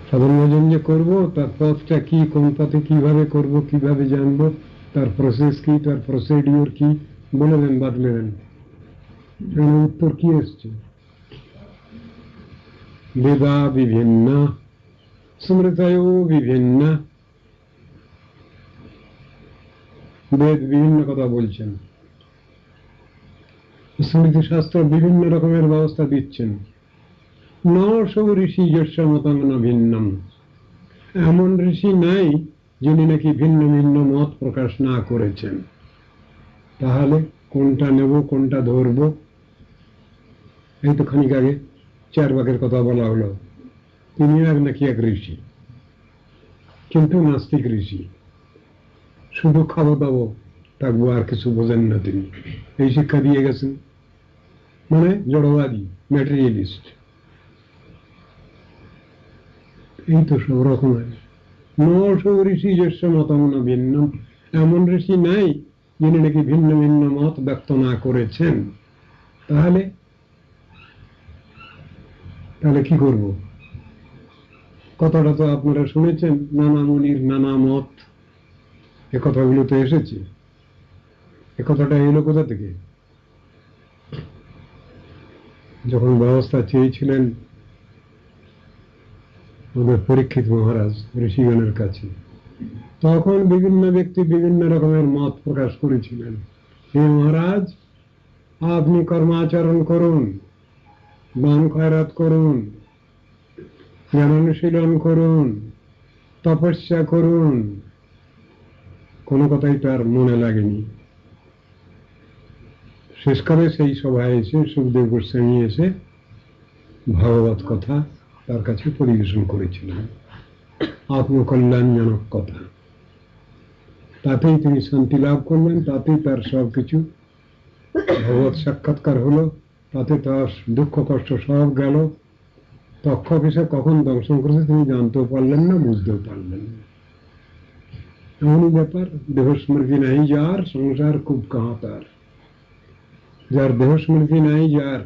সাধন ভজন যে করবো তার পথটা কি, কোন পথে কিভাবে করব, কিভাবে জানবো, তার প্রসেস কি, তার প্রসিডিওর কি, বলে দেন, বাতলে দেন। উত্তর কি এসছে? বেদা বিভিন্ন, স্মৃতয় বিভিন্ন। বেদ বিভিন্ন কথা বলছেন, স্মৃতি শাস্ত্র বিভিন্ন রকমের ব্যবস্থা দিচ্ছেন। ন সব ঋষি যস্য মতাঙ্গন ভিন্নম, এমন ঋষি নাই যিনি নাকি ভিন্ন ভিন্ন মত প্রকাশ না করেছেন। তাহলে কোনটা নেব, কোনটা ধরবো? এই তো খানিক আগে চার বাকের কথা বলা হলো, তিনিও এক নাকি এক ঋষি, কিন্তু নাস্তিক ঋষি, শুধু খাবো দাবো থাকবো, আর কিছু বোঝেন না তিনি, এই শিক্ষা দিয়ে গেছেন। মানে জড়বাদী, ম্যাটেরিয়ালিস্ট। এই তো সব রকমের। ন সব ঋষি যস্য মতামন ভিন্ন, এমন ঋষি নাই যিনি নাকি ভিন্ন ভিন্ন মত ব্যক্ত না করেছেন। তাহলে তাহলে কি করব? কথাটা তো আপনারা শুনেছেন, নানা মুনির নানা মত, এ কথাগুলো তো এসেছে। এ কথাটা এলো কোথা থেকে? যখন ব্যবস্থা চেয়েছিলেন আমাদের পরীক্ষিত মহারাজ ঋষিগণের কাছে, তখন বিভিন্ন ব্যক্তি বিভিন্ন রকমের মত প্রকাশ করেছিলেন। হে মহারাজ, আপনি কর্মাচরণ করুন, দান খয়রাত করুন, জ্ঞানানুশীলন করুন, তপস্যা করুন। কোনো কথাই তার মনে লাগেনি। শেষকালে সেই সভায় এসে সুখদেব গোস্বামী এসে ভাগবত কথা তার কাছে পরিবেশন করেছিলেন, আত্মকল্যাণজনক কথা। তাতেই তিনি শান্তি লাভ করলেন, তাতেই তার সবকিছু ভগবত সাক্ষাৎকার হলো, তাতে তার দুঃখ কষ্ট সব গেল। তক্ষক কখন দংশন করেছে তিনি জানতেও পারলেন না, বুঝতেও পারলেন না। এমনই ব্যাপার। দেহ স্মৃতি নাই যার, সংসার খুব কাহা তার। যার দেহ স্মৃতি নাই যার,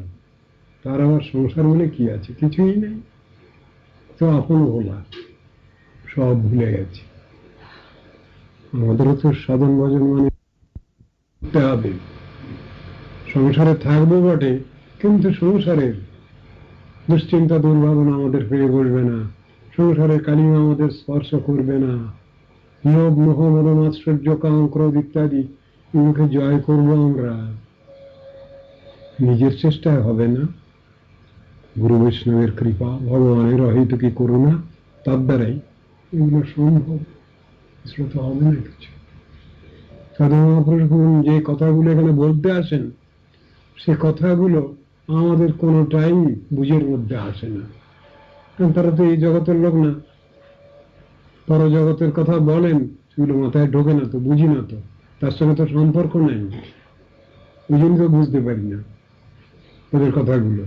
তার আবার সংসার বলে কি আছে? কিছুই নেই। তো আপন ভোলা, সব ভুলে গেছে। আমাদেরও তো সাধন ভজন মানে করতে হবে। সংসারে থাকবো বটে, কিন্তু সংসারের দুশ্চিন্তা দুর্ভাবনা আমাদের পেয়ে বসবে না, সংসারের কালিমা আমাদের স্পর্শ করবে না। লোভ মোহ মদ মাৎসর্য কাম ক্রোধ ইত্যাদি এগুলোকে জয় করবো আমরা। নিজের চেষ্টায় হবে না, গুরু বৈষ্ণবের কৃপা, ভগবানের অহেতুকি করুণা, তার দ্বারাই এগুলো সম্ভব। সেটা তো হবে না কিছু। সাধু মহাপুরুষ যে কথাগুলো এখানে বলতে আসেন, সে কথাগুলো আমাদের কোনোটাই বুঝের মধ্যে আসে না, কারণ তারা তো এই জগতের লোক না। পরজগতের কথা বলেন, সেগুলো মাথায় ঢোকে না, তো বুঝি না, তো তার সঙ্গে তো সম্পর্ক নেই, ওই জন্য তো বুঝতে পারি না ওদের কথাগুলো।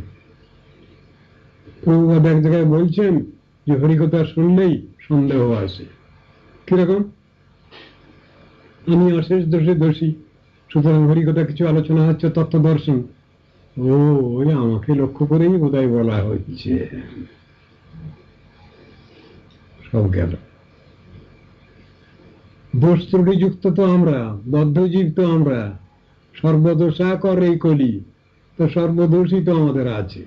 প্রভুপাদ এক জায়গায় বলছেন যে হরিকথা শুনলেই সন্দেহ আসে। কিরকম? আমি অশেষ দোষে দোষী, সুতরাং হরিকথা কিছু আলোচনা হচ্ছে তত্ত্ব দর্শন, ও ওই আমাকে লক্ষ্য করেই বোধহয় বলা হচ্ছে। সব গেল। দোষ ত্রুটিযুক্ত তো আমরা, বদ্ধজীব তো আমরা, সর্বদোষা কর এই কলি, তো সর্বদোষই তো আমাদের আছে।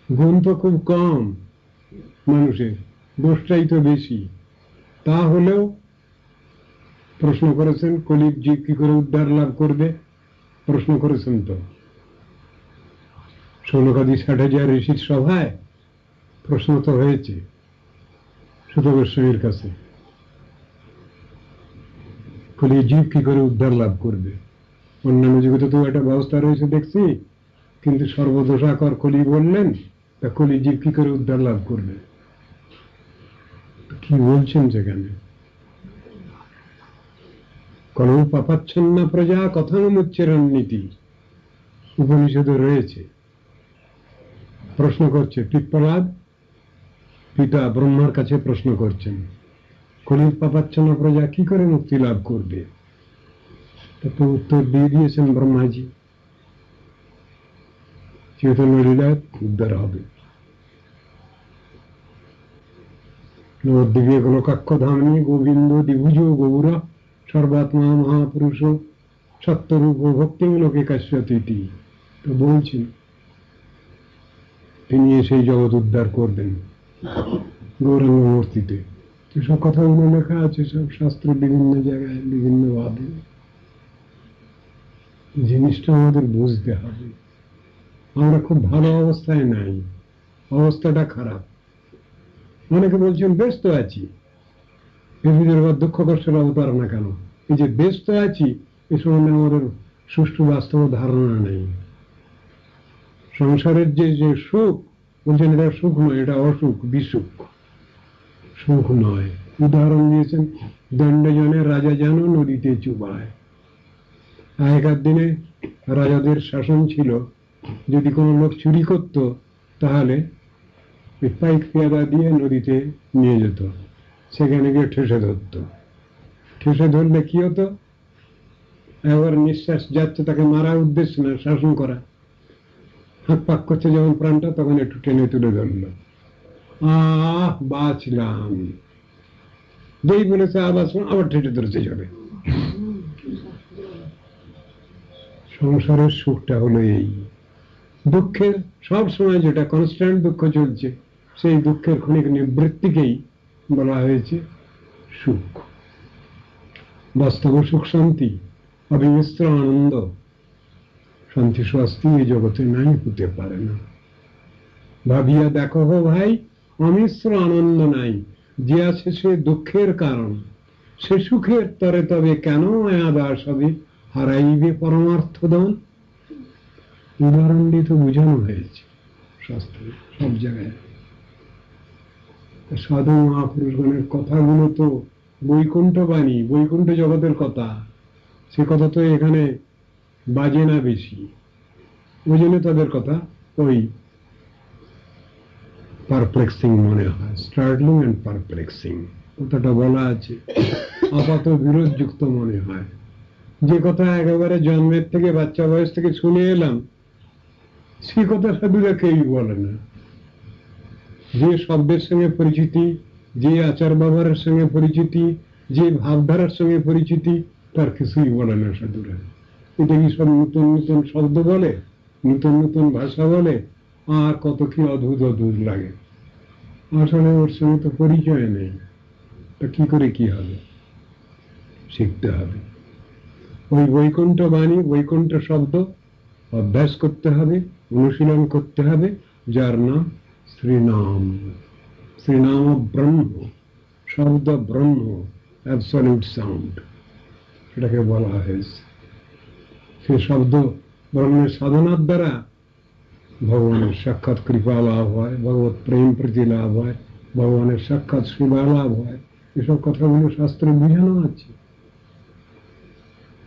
গুণ তো খুব কম মানুষের, দোষটাই তো বেশি। তা হলেও প্রশ্ন করেছেন কলির জীব কি করে উদ্ধার লাভ করবে, প্রশ্ন করেছেন তো। 16,000 ঋষির সভায় প্রশ্ন তো হয়েছে সুত গোস্বামীর কাছে, কলির জীব কি করে উদ্ধার লাভ করবে। অন্যান্য যুগে তো একটা ব্যবস্থা রয়েছে দেখছি, কিন্তু সর্বদোষাকর কলি বললেন, তা কলির জীব কি করে উদ্ধার লাভ করবে? কি বলছেন সেখানে? কলম পাপাচ্ছন্ন প্রজা কথানুচ্চরণ নীতি উপনিষদে রয়েছে। প্রশ্ন করছে পিপ্পলাদ, পিতা ব্রহ্মার কাছে প্রশ্ন করছেন, কলির পাপাচ্ছন্ন প্রজা কি করে মুক্তি লাভ করবে? তো উত্তর দিয়ে দিয়েছেন ব্রহ্মাজি, চৈতন্য লীলায় উদ্ধার হবে। নবদ্বীপে গোলকাক্ষ ধামে গোবিন্দ দ্বিভুজ গৌর সর্বাত্মা মহাপুরুষ সত্যরূপ ভক্তিমূলকে কাশ্যতীতি। তো বলছেন তিনি এসেই জগৎ উদ্ধার করবেন গৌরাঙ্গ মূর্তিতে। এসব কথাগুলো লেখা আছে সব শাস্ত্রে, বিভিন্ন জায়গায় বিভিন্ন ভাবে। জিনিসটা আমাদের বুঝতে হবে। আমরা খুব ভালো অবস্থায় নাই, অবস্থাটা খারাপ। অনেকে বলছেন ব্যস্ত আছি, পৃথিবীর দুঃখ কষ্টের অবতার না কেন? এই যে ব্যস্ত আছি এ সম্বন্ধে আমাদের সুষ্ঠু বাস্তব ধারণা নেই। সংসারের যে যে সুখ বলছেন, এটা সুখ নয়, এটা অসুখ, বিসুখ, সুখ নয়। উদাহরণ দিয়েছেন, দণ্ডজনে রাজা যেন নদীতে চুবায়। আগেকার দিনে রাজাদের শাসন ছিল, যদি কোনো লোক চুরি করত তাহলে পাইক পেয়াদা দিয়ে নদীতে নিয়ে যেত, সেখানে গিয়ে ঠেসে ধরত। ঠেসে ধরলে কি হতো, একবার নিঃশ্বাস যাচ্ছে, তাকে মারা উদ্দেশ্য না, শাসন করা। হাত পাক করছে যখন প্রাণটা, তখন একটু টেনে তুলে ধরল, বাঁচলাম। যেই বলেছে আবার ঠেসে ধরেছে জলে। সংসারের সুখটা হলো এই। দুঃখের সব সময় যেটা কনস্ট্যান্ট দুঃখ চলছে, সেই দুঃখের ক্ষণিক নিবৃত্তিকেই বলা হয়েছে সুখ। বাস্তব সুখ শান্তি, অবিমিশ্র আনন্দ, শান্তি স্বস্তি এই জগতে নাই, হতে পারে না। ভাবিয়া দেখো হো ভাই, অমিশ্র আনন্দ নাই। যে আছে সে দুঃখের কারণ, সে সুখের তরে তবে কেন আদাস হবে, হারাইবে পরমার্থ দন। উদাহরণ দিয়ে তো বোঝানো হয়েছে শাস্ত্রে সব জায়গায়। সাধু মহাপুরুষগণের কথাগুলো তো বৈকুণ্ঠ বাণী, বৈকুণ্ঠ জগতের কথা। সে কথা তো এখানে বাজে না বেশি, ওই জন্য তাদের কথা ওই পারপ্লেক্সিং মনে হয়, স্টার্টলিং অ্যান্ড পারপ্লেক্সিং কথাটা বলা আছে, আপাত বিরোধযুক্ত মনে হয়। যে কথা একেবারে জন্মের থেকে বাচ্চা বয়স থেকে শুনে এলাম, সে কথা সাধুরা কেউই বলে না। যে শব্দের সঙ্গে পরিচিতি, যে আচার ব্যবহারের সঙ্গে পরিচিতি, যে ভাবধারার সঙ্গে পরিচিতি, তার কিছুই বলে না সাধুরা। এটা কি সব নতুন নতুন শব্দ বলে, নতুন নতুন ভাষা বলে, আর কত কি অদ্ভুত অদ্ভুত লাগে। আসলে ওর সঙ্গে তো পরিচয় নেই, তা কি করে কি হবে? শিখতে হবে। ওই বৈকুণ্ঠ বাণী, বৈকুণ্ঠ শব্দ অভ্যাস করতে হবে, অনুশীলন করতে হবে, যার নাম শ্রীনাম। শ্রীনাম ব্রহ্ম, শব্দ ব্রহ্ম, অ্যাবসলিউট সাউন্ড, এটাকে বলা হয়েছে। সে শব্দ ব্রহ্মের সাধনার দ্বারা ভগবানের সাক্ষাৎ কৃপা লাভ হয়, ভগবত প্রেম প্রীতি লাভ হয়, ভগবানের সাক্ষাৎ সেবা লাভ হয়। এসব কথাগুলো শাস্ত্রে বোঝানো আছে।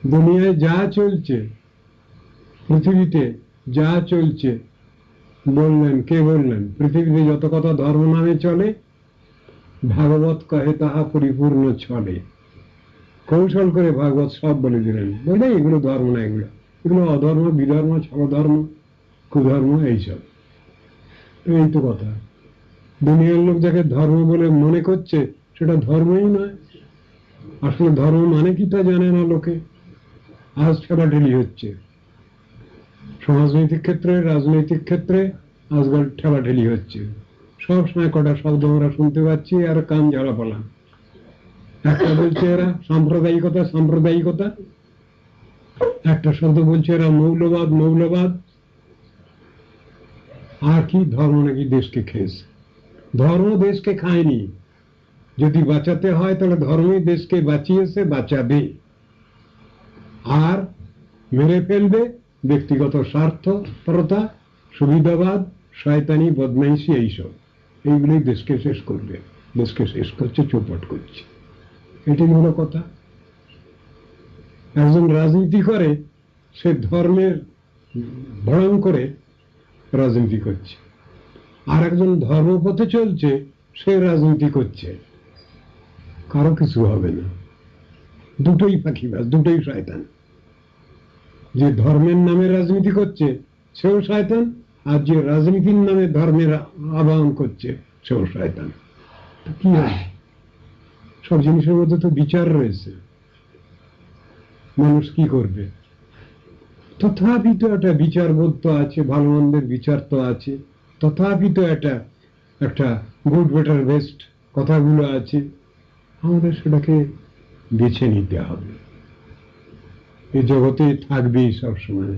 দুনিয়ায় যা চলছে, পৃথিবীতে যা চলছে, বললেন কে বললেন? পৃথিবীতে যত কথা ধর্ম নামে চলে, ভাগবত কহে তাহা পরিপূর্ণ চলে। কৌশল করে ভাগবত সব বলে দিলেন, বলে এগুলো ধর্ম না, এগুলো এগুলো অধর্ম, বিধর্ম, ছলধর্ম, কুধর্ম, এইসব। এই তো কথা। দুনিয়ার লোক যাকে ধর্ম বলে মনে করছে, সেটা ধর্মই নয়। আসলে ধর্ম মানে কি তা জানে না লোকে। আজ ঠেলাঠেলি হচ্ছে সমাজনৈতিক ক্ষেত্রে, রাজনৈতিক ক্ষেত্রে, আজকাল ঠেলাঠেলি হচ্ছে। সব সময় কটা শব্দ আমরা শুনতে পাচ্ছি, আর কান ঝাড়া পালাম। একটা বলছে এরা সাম্প্রদায়িকতা, সাম্প্রদায়িকতা, একটা শব্দ বলছে এরা মৌলবাদ, মৌলবাদ, আর কি ধর্ম নাকি দেশকে খেয়েছে। ধর্ম দেশকে খায়নি। যদি বাঁচাতে হয় তাহলে ধর্মই দেশকে বাঁচিয়েছে, বাঁচাবে। আর মেরে ফেলবে ব্যক্তিগত স্বার্থ পরতা, সুবিধাবাদ, শয়তানি, বদমাইশি, এইসব। এইগুলোই দেশকে শেষ করবে, দেশকে শেষ করছে, চৌপট করছে। এটাই হলো কথা। একজন রাজনীতি করে, সে ধর্মের ভরণ করে রাজনীতি করছে, আর একজন ধর্মপথে চলছে, সে রাজনীতি করছে। কারো কিছু হবে না, দুটোই ফাঁকিবাজ, দুটোই শয়তান। যে ধর্মের নামে রাজনীতি করছে সেও শয়তান, আর যে রাজনীতির নামে ধর্মের আবাহন করছে সেও শয়তান। তো কি হয়? সব জিনিসের মধ্যে তো বিচার রয়েছে, মানুষ কি করবে? তথাপি তো একটা বিচারবোধ তো আছে, ভালো মন্দের বিচার তো আছে, তথাপি তো একটা গুড বেটার বেস্ট কথাগুলো আছে, আমাদের সেটাকে বেছে নিতে হবে। এই জগতে থাকবেই সবসময়,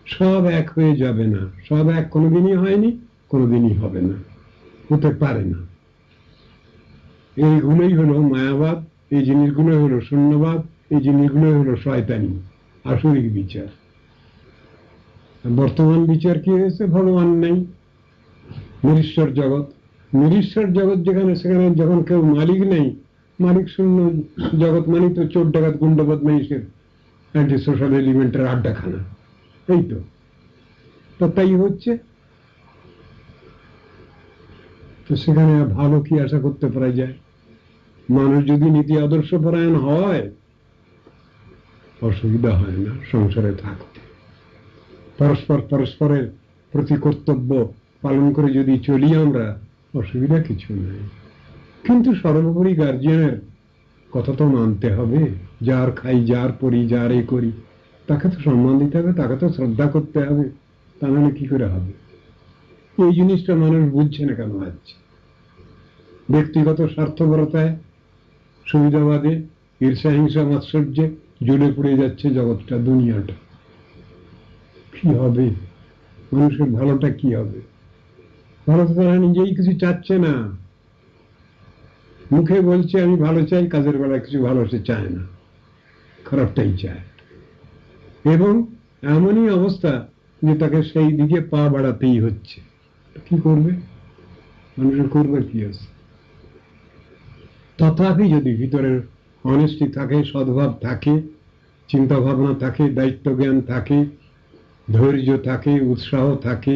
সব এক হয়ে যাবে না, সব এক কোনোদিনই হয়নি, কোনোদিনই হবে না, হতে পারে না। এইগুলোই হলো মায়াবাদ, এই জিনিসগুলোই হলো শূন্যবাদ, এই জিনিসগুলোই হলো শয়তানি, আসরিক বিচার। বর্তমান বিচার কি হয়েছে? ভগবান নেই, নিরীশ্বর জগৎ। নিরীশ্বর জগৎ যেখানে, সেখানে যখন কেউ মালিক নেই, মালিক শূন্য জগৎ মানে তো চোর ডাকাত গুন্ডা বদমাইশের অ্যান্টি সোশ্যাল এলিমেন্টের আড্ডাখানা, এই তো। তো তাই হচ্ছে, তো সেখানে ভালো কি আশা করতে পারা যায়? মানুষ যদি নীতি আদর্শ পরায়ণ হয়, অসুবিধা হয় না সংসারে থাকতে। পরস্পরের প্রতি কর্তব্য পালন করে যদি চলি আমরা, অসুবিধা কিছু নেই। কিন্তু সর্বোপরি গার্জিয়ানের কথা তো মানতে হবে। যার খাই, যার পড়ি, যার এ করি, তাকে তো সম্মান দিতে হবে, তাকে তো শ্রদ্ধা করতে হবে, তা নাহলে কি করে হবে? এই জিনিসটা মানুষ বুঝছে না কেন? আজ ব্যক্তিগত স্বার্থপরতায়, সুবিধাবাদে, ঈর্ষা হিংসা মাৎসর্যে জ্বলে পুড়ে যাচ্ছে জগৎটা, দুনিয়াটা। কি হবে? মানুষের ভালোটা কি হবে? ভালো তো তারা নিজেই কিছু চাচ্ছে না, মুখে বলছে আমি ভালো চাই, কাজের বেলায় কিছু ভালো সে চায় না, খারাপটাই চায়। এবং এমনই অবস্থা যে তাকে সেই দিকে পা বাড়াতেই হচ্ছে। কি করবে মানুষের? করবে কি আছে? তথাপি যদি ভিতরের অনেস্টি থাকে, সদ্ভাব থাকে, চিন্তা ভাবনা থাকে, দায়িত্ব জ্ঞান থাকে, ধৈর্য থাকে, উৎসাহ থাকে,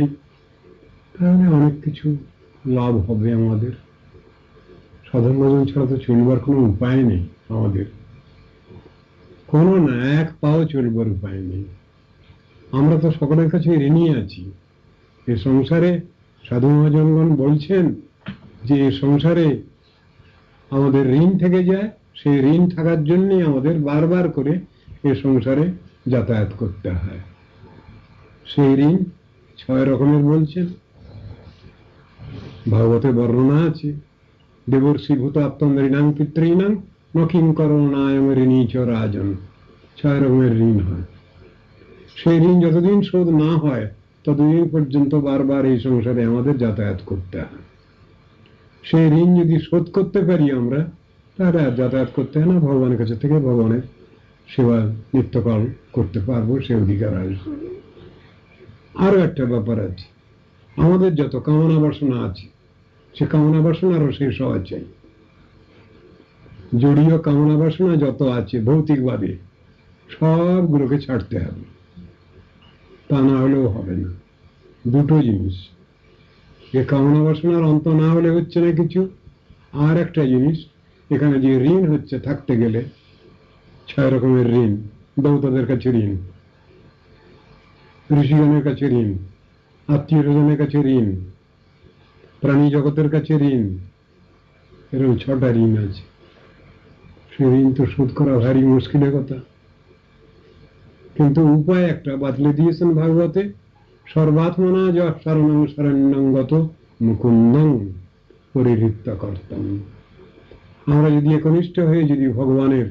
তাহলে অনেক কিছু লাভ হবে আমাদের। সাধারণ ভোজন ছাড়া তো চলবার কোনো উপায় নেই আমাদের, কোনো না, এক পাও চলবার উপায় নেই। আমরা তো সকলের কাছে ঋণী আছি। এ সংসারে সাধু মহাজনগণ বলছেন যে এ সংসারে আমাদের ঋণ থেকে যায়, সেই ঋণ থাকার জন্যই আমাদের বারবার করে এ সংসারে যাতায়াত করতে হয়। সেই ঋণ 6 রকমের বলছেন, ভাগবতে বর্ণনা আছে। দেবর্ষি ভূত আত্মন ঋণাং পিতৃণাং নকিং করণায়ম ঋণী চ রাজন। 6 রকমের ঋণ হয়। সেই ঋণ যতদিন শোধ না হয়, ততদিন পর্যন্ত বারবার এই সংসারে আমাদের যাতায়াত করতে হয়। সেই ঋণ যদি শোধ করতে পারি আমরা, তাহলে আর যাতায়াত করতে হয় না, ভগবানের কাছে থেকে ভগবানের সেবা নিত্যকাল করতে পারবো, সে অধিকার আসবে। আরো একটা ব্যাপার আছে, আমাদের যত কামনা বাসনা আছে, সে কামনা বাসনারও শেষ হওয়া চাই। জড়ীয় কামনা বাসনা যত আছে ভৌতিকভাবে, সবগুলোকে ছাড়তে হবে, তা না হলেও হবে না। দুটো জিনিস, এ কামনা বাসনার অন্ত না হলে হচ্ছে না কিছু। আর একটা জিনিস, এখানে যে ঋণ হচ্ছে থাকতে গেলে, 6 রকমের ঋণ, দেবতাদের কাছে ঋণ, ঋষিগণের কাছে ঋণ, আত্মীয় স্বজনের কাছে ঋণ, প্রাণী জগতের কাছে ঋণ, এরকম 6টা ঋণ আছে। সে ঋণ তো শোধ করা ভারী মুশকিলের কথা। কিন্তু উপায় একটা বাতলে দিয়েছেন ভাগবতে, সর্বাত্মনা যা শরণং শরণ্যং গত মুকুন্দং পরিহৃত্য কর্তম। আমরা যদি একনিষ্ঠ হয়ে যদি ভগবানের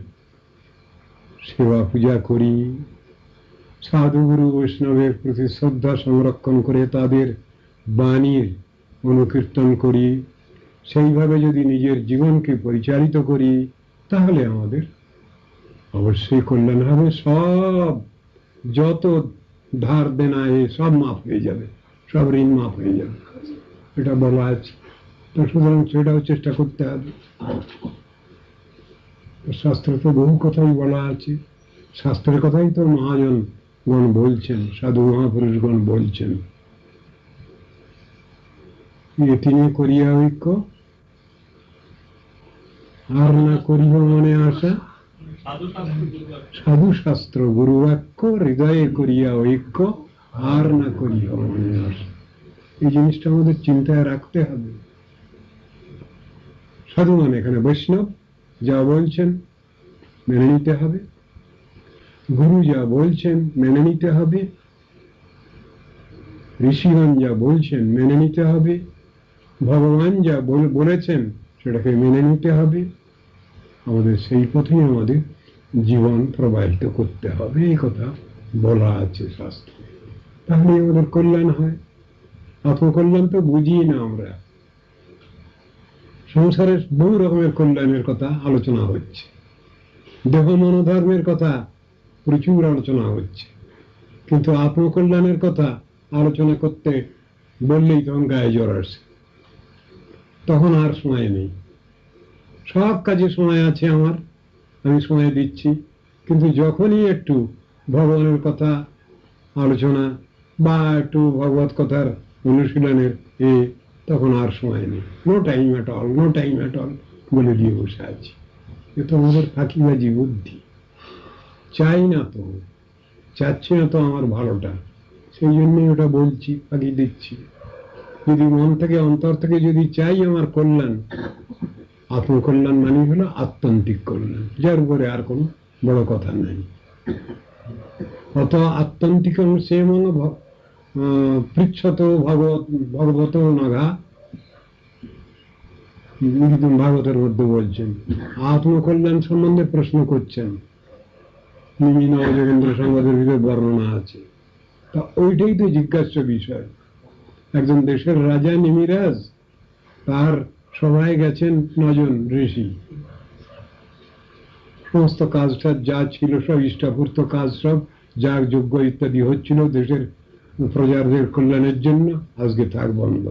সেবা পূজা করি, সাধু গুরু বৈষ্ণবের প্রতি শ্রদ্ধা সংরক্ষণ করে তাদের বাণীর অনুকীর্তন করি, সেইভাবে যদি নিজের জীবনকে পরিচালিত করি, তাহলে আমাদের অবশ্যই কল্যাণ হবে। সব যত ধার দেনা সব মাফ হয়ে যাবে, সব ঋণ মাফ হয়ে যাবে, এটা বলা আছে। তো সুতরাং সেটাও চেষ্টা করতে হবে। শাস্ত্রে তো বহু কথাই বলা আছে, শাস্ত্রের কথাই তো মহাজনগণ বলছেন, সাধু মহাপুরুষগণ বলছেন। তিনি করিয়া ঐক্য, আর না করিব মনে আশা, সাধু শাস্ত্র গুরু বাক্য হৃদয়ে করিয়া ঐক্য, আর না করিব মনে আশা। এই জিনিসটা আমাদের চিন্তায় রাখতে হবে। সাধু মানে এখানে বৈষ্ণব, যা বলছেন মেনে নিতে হবে, গুরু যা বলছেন মেনে নিতে হবে, ঋষিগণ যা বলছেন মেনে নিতে হবে, ভগবান যা বলেছেন সেটাকে মেনে নিতে হবে। আমাদের সেই পথেই আমাদের জীবন প্রবাহিত করতে হবে, এই কথা বলা আছে শাস্ত্রে। তাহলে আমাদের কল্যাণ হয়। আত্মকল্যাণ তো বুঝি না আমরা। সংসারের বহু রকমের কল্যাণের কথা আলোচনা হচ্ছে, দেহ মনোধর্মের কথা প্রচুর আলোচনা হচ্ছে, কিন্তু আত্মকল্যাণের কথা আলোচনা করতে বললেই তখন গায়ে জ্বর আসে, তখন আর সময় নেই। সব কাজে সময় আছে আমার, আমি সময় দিচ্ছি, কিন্তু যখনই একটু ভগবানের কথা আলোচনা বা একটু ভগবত কথার অনুশীলনের তখন আর সময় নেই। No time at all, no time at all বলে দিয়ে বসে আছি। এ তো আমাদের ফাঁকিবাজি বুদ্ধি। চাই না তো, চাচ্ছি না তো আমার ভালোটা, সেই জন্যই ওটা বলছি, ফাঁকি দিচ্ছি। যদি মন থেকে অন্তর থেকে যদি চাই আমার কল্যাণ, আত্মকল্যাণ মানে হলো আত্যন্তিক কল্যাণ, যার উপরে আর কোনো বড় কথা নাই। অত আত্যন্তিক সেমং পৃচ্ছত ভগবত নাঘা, ভাগবতের মধ্যে বলছেন। আত্মকল্যাণ সম্বন্ধে প্রশ্ন করছেন, নিমি নবযোগেন্দ্র সংবাদের ভিতরে বর্ণনা আছে। তা ওইটাই তো জিজ্ঞাস্য বিষয়। একজন দেশের রাজা নিমিরাজ, তার সভায় গেছেন 9 জন ঋষি। সমস্ত কাজটা যা ছিল সব ইষ্টাপূর্ত কাজ, সব যাগ যজ্ঞ ইত্যাদি হচ্ছিল দেশের প্রজাদের কল্যাণের জন্য, আজকে থাক বন্ধ।